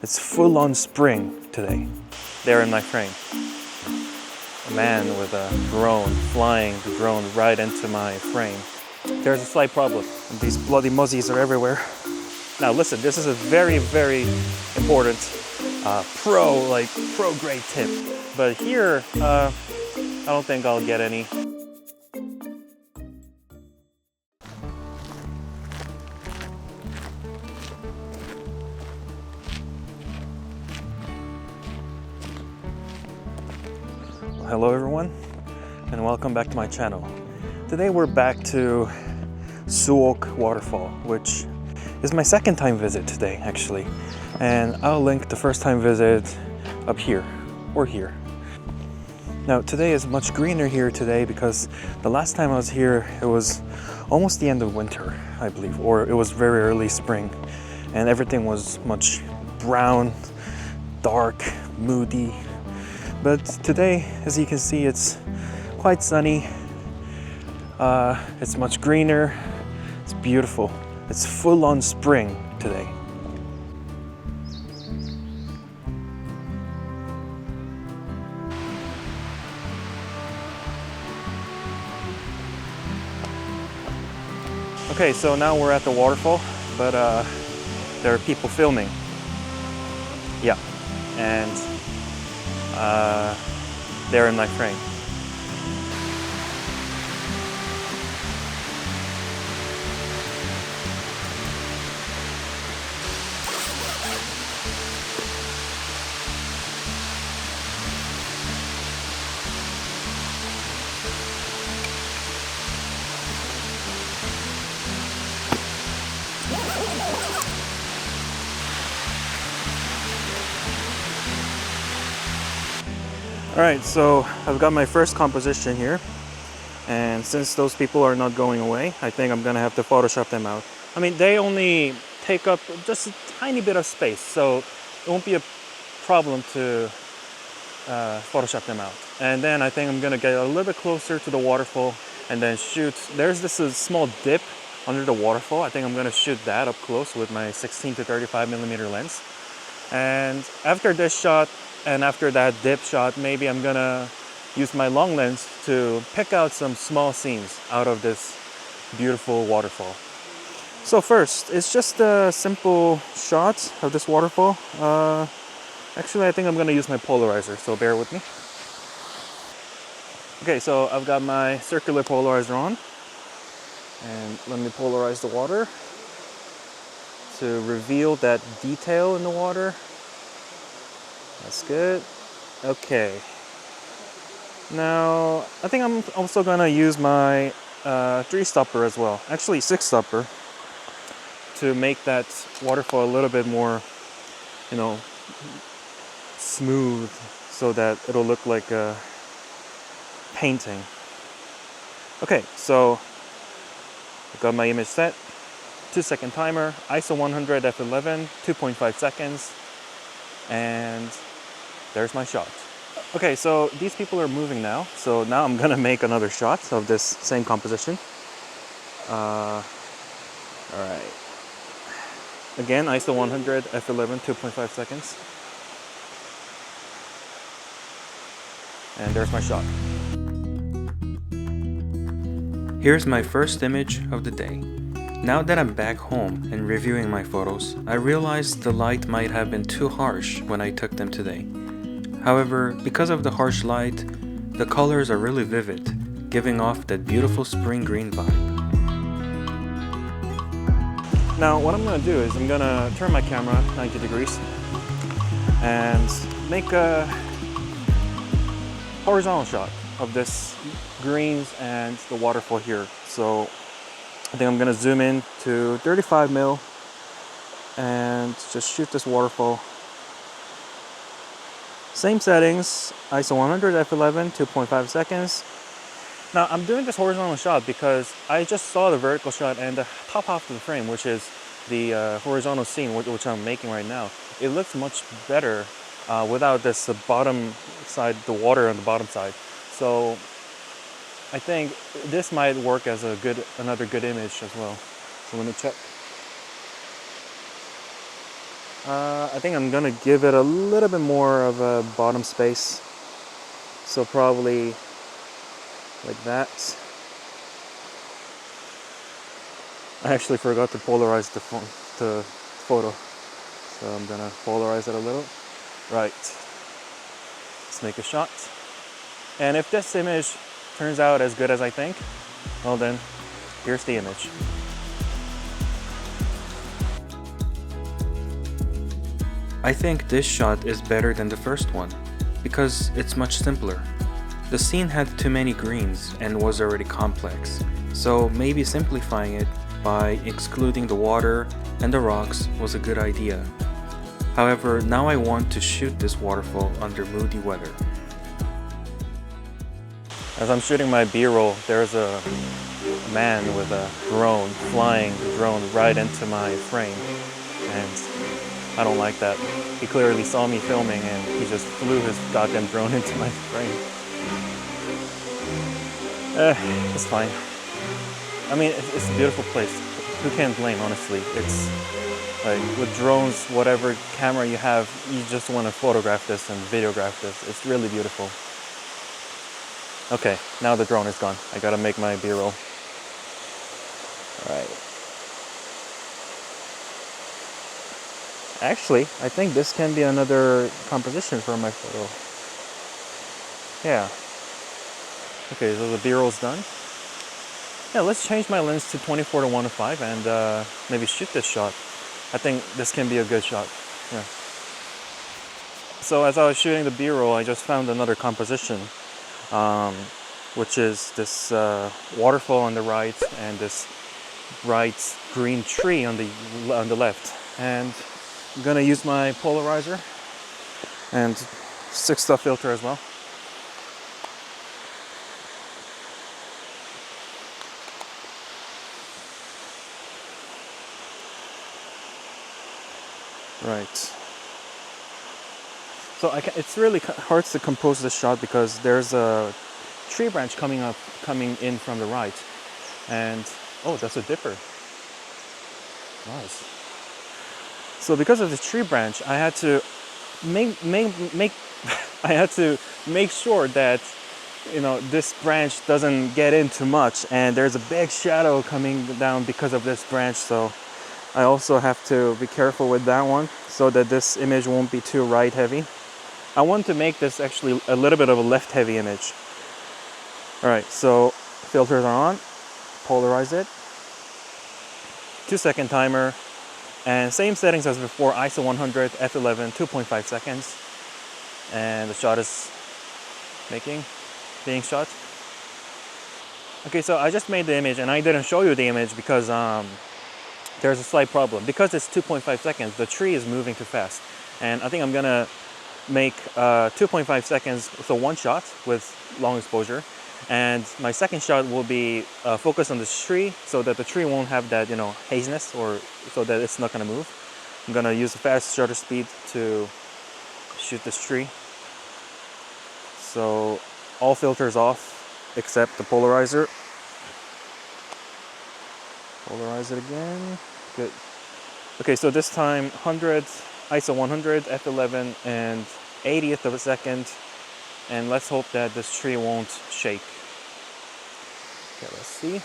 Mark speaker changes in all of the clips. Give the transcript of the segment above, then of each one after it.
Speaker 1: It's full on spring today. There in my frame. A man with a drone flying the drone right into my frame. There's a slight problem. These bloody muzzies are everywhere. Now listen, this is a very, very important pro grade tip. But here, I don't think I'll get any. Hello everyone, and welcome back to my channel. Today we're back to SooOk Waterfall, which is my second time visit today actually. And I'll link the first time visit up here, or here. Now today is much greener here today because the last time I was here, it was almost the end of winter, I believe, or it was very early spring. And everything was much brown, dark, moody. But today, as you can see, it's quite sunny. It's much greener. It's beautiful. It's full on spring today. Okay, so now we're at the waterfall, but there are people filming. Yeah, and they're in my frame. Alright, so I've got my first composition here, and since those people are not going away, I think I'm gonna have to Photoshop them out. I mean, they only take up just a tiny bit of space, so it won't be a problem to Photoshop them out. And then I think I'm gonna get a little bit closer to the waterfall and then shoot. There's this small dip under the waterfall. I think I'm gonna shoot that up close with my 16 to 35mm lens. And after this shot, and after that dip shot, maybe I'm gonna use my long lens to pick out some small scenes out of this beautiful waterfall. So first, it's just a simple shot of this waterfall. Actually, I think I'm gonna use my polarizer, so bear with me. Okay, so I've got my circular polarizer on, and let me polarize the water to reveal that detail in the water. That's good. Okay. Now, I think I'm also gonna use my 3-stopper as well. Actually, 6-stopper to make that waterfall a little bit more, you know, smooth, so that it'll look like a painting. Okay, so I've got my image set. 2-second timer, ISO 100 f11, 2.5 seconds, and there's my shot. Okay, so these people are moving now, so now I'm gonna make another shot of this same composition. All right. Again, ISO 100 f11, 2.5 seconds, and there's my shot. Here's my first image of the day. Now that I'm back home and reviewing my photos, I realized the light might have been too harsh when I took them today. However, because of the harsh light, the colors are really vivid, giving off that beautiful spring green vibe. Now what I'm going to do is I'm going to turn my camera 90 degrees and make a horizontal shot of this greens and the waterfall here. So I think I'm gonna zoom in to 35mm and just shoot this waterfall. Same settings, ISO 100 f11, 2.5 seconds. Now I'm doing this horizontal shot because I just saw the vertical shot and the top half of the frame, which is the horizontal scene which I'm making right now. It looks much better without this bottom side, the water on the bottom side. So I think this might work as another good image as well. So let me check. I think I'm gonna give it a little bit more of a bottom space. So probably like that. I actually forgot to polarize the photo. So I'm gonna polarize it a little. Right. Let's make a shot. And if this image turns out as good as I think, well then, here's the image. I think this shot is better than the first one, because it's much simpler. The scene had too many greens and was already complex, so maybe simplifying it by excluding the water and the rocks was a good idea. However, now I want to shoot this waterfall under moody weather. As I'm shooting my B-roll, there's a man with a drone, flying the drone right into my frame, and I don't like that. He clearly saw me filming and he just flew his goddamn drone into my frame. It's fine. I mean, it's a beautiful place. Who can blame, honestly? It's like, with drones, whatever camera you have, you just want to photograph this and videograph this. It's really beautiful. Okay, now the drone is gone. I gotta make my B-roll. Alright. Actually, I think this can be another composition for my photo. Yeah. Okay, so the B-roll's done. Yeah, let's change my lens to 24-1:5 and maybe shoot this shot. I think this can be a good shot. Yeah. So as I was shooting the B-roll, I just found another composition, which is this waterfall on the right and this bright green tree on the left. And I'm gonna use my polarizer and 6-stop filter as well. Right. So it's really hard to compose this shot because there's a tree branch coming in from the right, and oh, that's a dipper. Nice. So because of the tree branch, I had to make sure that, you know, this branch doesn't get in too much, and there's a big shadow coming down because of this branch. So I also have to be careful with that one so that this image won't be too right heavy. I want to make this actually a little bit of a left heavy image. All right, so filters are on, polarize it, 2-second timer, and same settings as before, ISO 100, f11, 2.5 seconds. And the shot is being shot. Okay, so I just made the image and I didn't show you the image because there's a slight problem. Because it's 2.5 seconds, the tree is moving too fast. And I think I'm gonna make 2.5 seconds, so one shot with long exposure. And my second shot will be focused on this tree so that the tree won't have that, you know, haziness, or so that it's not gonna move. I'm gonna use a fast shutter speed to shoot this tree. So all filters off except the polarizer. Polarize it again. Good. Okay, so this time 100, ISO 100, f11, and 80th of a second. And let's hope that this tree won't shake. Okay, let's see.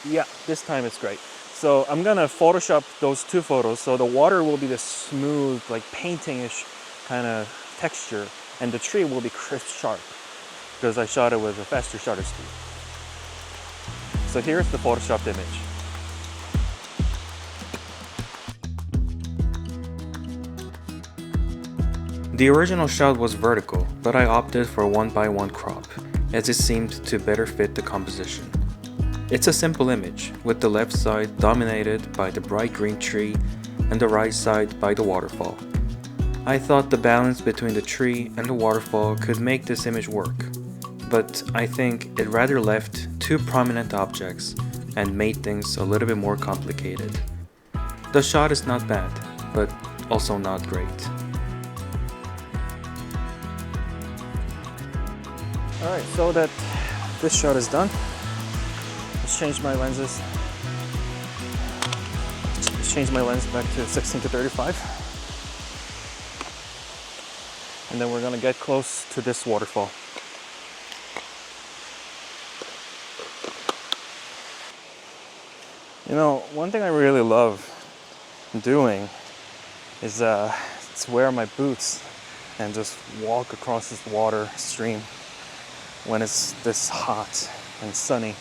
Speaker 1: Yeah, this time it's great. So I'm gonna Photoshop those two photos. So the water will be this smooth, like painting-ish kind of texture, and the tree will be crisp sharp because I shot it with a faster shutter speed. So here's the photoshopped image. The original shot was vertical, but I opted for 1:1 crop, as it seemed to better fit the composition. It's a simple image, with the left side dominated by the bright green tree and the right side by the waterfall. I thought the balance between the tree and the waterfall could make this image work, but I think it rather left two prominent objects and made things a little bit more complicated. The shot is not bad, but also not great. Alright, so that this shot is done, let's change my lenses. change my lens back to 16-35. And then we're gonna get close to this waterfall. You know, one thing I really love doing is to wear my boots and just walk across this water stream when it's this hot and sunny.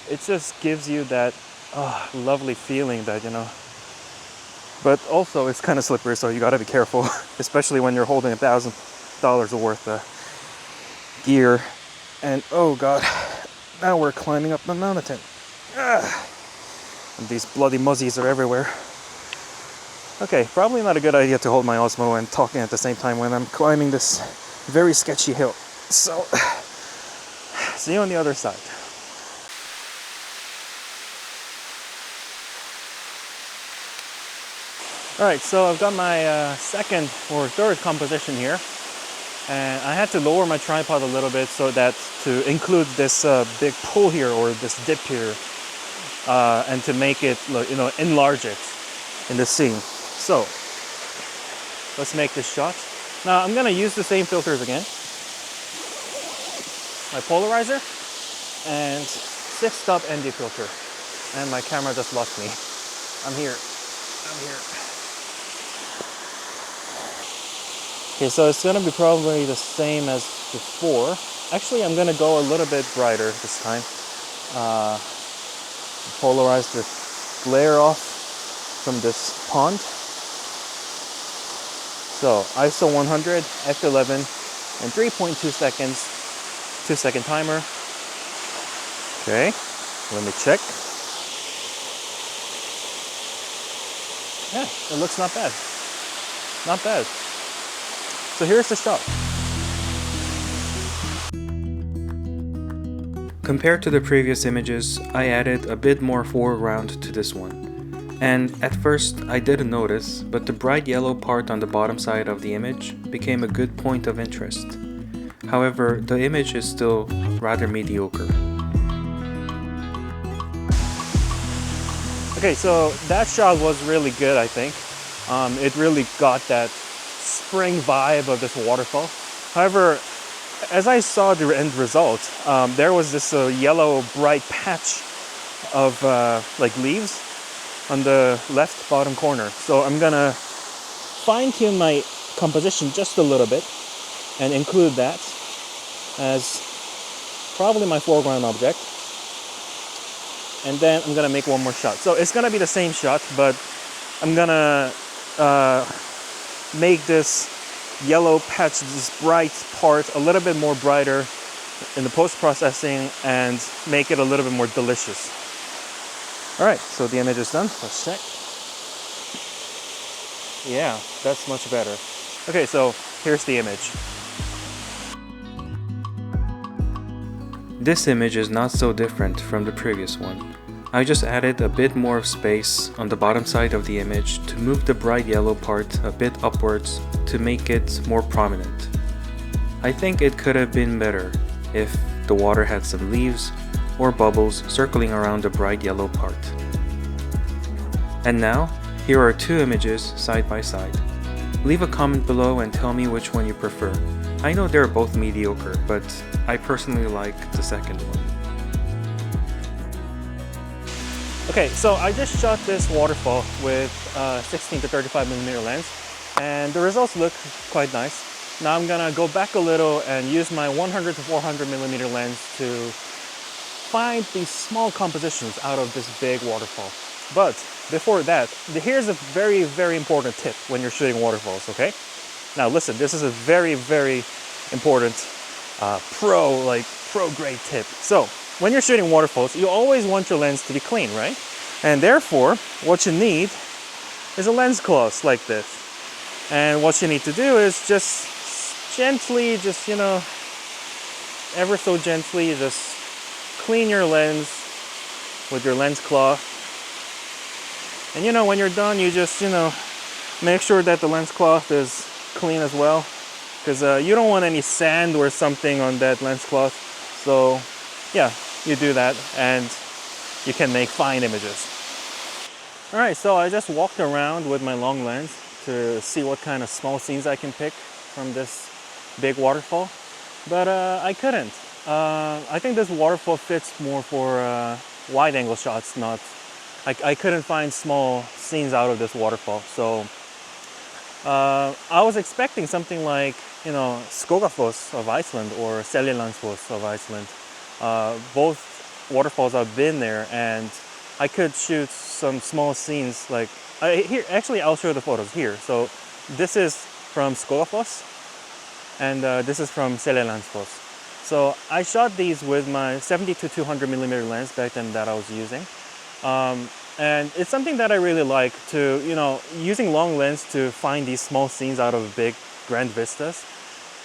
Speaker 1: It just gives you that lovely feeling that, you know, but also it's kind of slippery, so you gotta be careful, especially when you're holding $1,000 worth of gear. And oh god, now we're climbing up the mountain. And these bloody muzzies are everywhere. Okay, probably not a good idea to hold my Osmo and talking at the same time when I'm climbing this very sketchy hill. So, see you on the other side. Alright, so I've got my second or third composition here, and I had to lower my tripod a little bit so that to include this big pull here, or this dip here, and to make it, you know, enlarge it in the scene. So let's make this shot. Now I'm gonna use the same filters again, my polarizer and 6-stop ND filter, and my camera just lost me. I'm here. Okay, so it's gonna be probably the same as before. Actually, I'm gonna go a little bit brighter this time. Polarize the glare off from this pond. So ISO 100, f11, and 3.2 seconds, 2-second timer. Okay, let me check. Yeah, it looks not bad. Not bad. So here's the shot.
Speaker 2: Compared to the previous images, I added a bit more foreground to this one. And at first I didn't notice, but the bright yellow part on the bottom side of the image became a good point of interest. However, the image is still rather mediocre.
Speaker 1: Okay, so that shot was really good, I think. It really got that spring vibe of this waterfall. However, as I saw the end result, there was this yellow bright patch of like leaves on the left bottom corner. So I'm gonna fine-tune my composition just a little bit and include that as probably my foreground object. And then I'm gonna make one more shot. So it's gonna be the same shot, but I'm gonna make this yellow patch, this bright part, a little bit more brighter in the post-processing and make it a little bit more delicious. All right, so the image is done. Let's check. Yeah, that's much better. Okay, so here's the image.
Speaker 2: This image is not so different from the previous one. I just added a bit more of space on the bottom side of the image to move the bright yellow part a bit upwards to make it more prominent. I think it could have been better if the water had some leaves or bubbles circling around the bright yellow part. And now, here are two images side by side. Leave a comment below and tell me which one you prefer. I know they're both mediocre, but I personally like the second one.
Speaker 1: Okay, so I just shot this waterfall with 16-35mm lens, and the results look quite nice. Now I'm gonna go back a little and use my 100-400mm lens to find these small compositions out of this big waterfall. But before that, here's a very, very important tip when you're shooting waterfalls, okay? Now listen, this is a very, very important pro grade tip. So when you're shooting waterfalls, you always want your lens to be clean, right? And therefore, what you need is a lens cloth like this. And what you need to do is just gently, you know, ever so gently, just clean your lens with your lens cloth. And you know, when you're done, you just, you know, make sure that the lens cloth is clean as well, because you don't want any sand or something on that lens cloth. So yeah, you do that and you can make fine images. All right, so I just walked around with my long lens to see what kind of small scenes I can pick from this big waterfall, but I couldn't. I think this waterfall fits more for wide angle shots, not... I couldn't find small scenes out of this waterfall, so I was expecting something like, you know, Skogafoss of Iceland or Seljalandsfoss of Iceland. Both waterfalls I've been there, and I could shoot some small scenes like here. Actually, I'll show the photos here. So this is from Skogafoss, and this is from Seljalandsfoss. So I shot these with my 70-200mm lens back then that I was using. And it's something that I really like to, you know, using long lens to find these small scenes out of big grand vistas.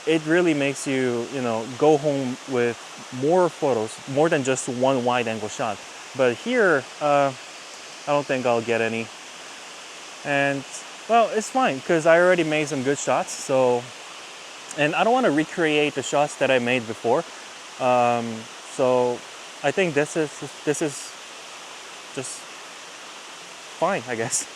Speaker 1: It really makes you, you know, go home with more photos, more than just one wide angle shot. But here, I don't think I'll get any. And well, it's fine because I already made some good shots. So, and I don't want to recreate the shots that I made before. So I think this is just fine, I guess.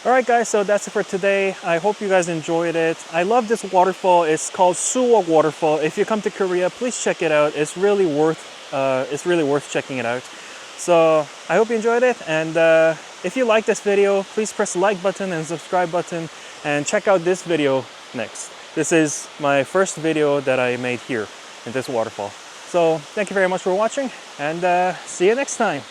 Speaker 1: Alright guys, so that's it for today. I hope you guys enjoyed it. I love this waterfall. It's called SooOk Waterfall. If you come to Korea, please check it out. It's really worth checking it out. So I hope you enjoyed it, and if you like this video, please press the like button and subscribe button, and check out this video next. This is my first video that I made here in this waterfall. So thank you very much for watching, and see you next time.